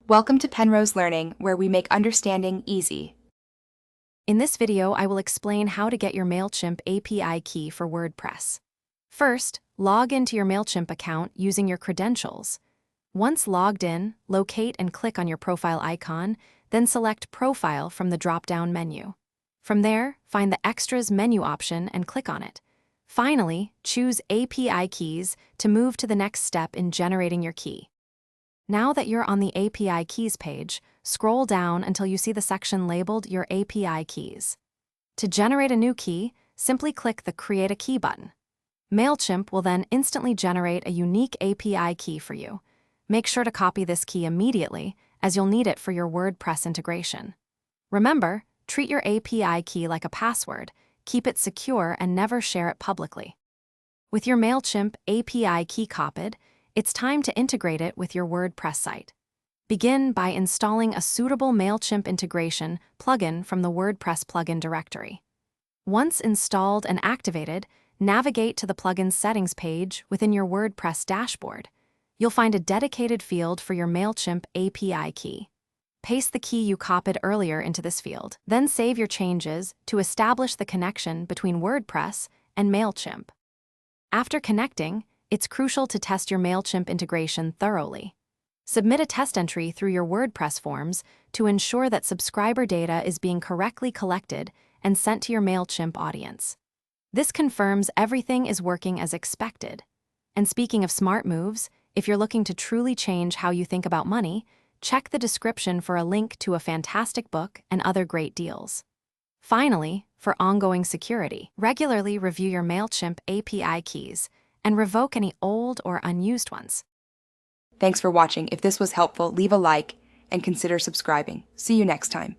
Welcome to Penrose Learning, where we make understanding easy. In this video, I will explain how to get your Mailchimp API key for WordPress. First, log into your Mailchimp account using your credentials. Once logged in, locate and click on your profile icon, then select Profile from the drop-down menu. From there, find the Extras menu option and click on it. Finally, choose API Keys to move to the next step in generating your key. Now that you're on the API Keys page, scroll down until you see the section labeled Your API Keys. To generate a new key, simply click the Create a Key button. Mailchimp will then instantly generate a unique API key for you. Make sure to copy this key immediately, as you'll need it for your WordPress integration. Remember, treat your API key like a password, keep it secure, and never share it publicly. With your Mailchimp API key copied, it's time to integrate it with your WordPress site. Begin by installing a suitable Mailchimp integration plugin from the WordPress plugin directory. Once installed and activated, navigate to the plugin's settings page within your WordPress dashboard. You'll find a dedicated field for your Mailchimp API key. Paste the key you copied earlier into this field, then save your changes to establish the connection between WordPress and Mailchimp. After connecting, it's crucial to test your Mailchimp integration thoroughly. Submit a test entry through your WordPress forms to ensure that subscriber data is being correctly collected and sent to your Mailchimp audience. This confirms everything is working as expected. And speaking of smart moves, if you're looking to truly change how you think about money, check the description for a link to a fantastic book and other great deals. Finally, for ongoing security, regularly review your Mailchimp API keys and revoke any old or unused ones. Thanks for watching. If this was helpful, leave a like and consider subscribing. See you next time.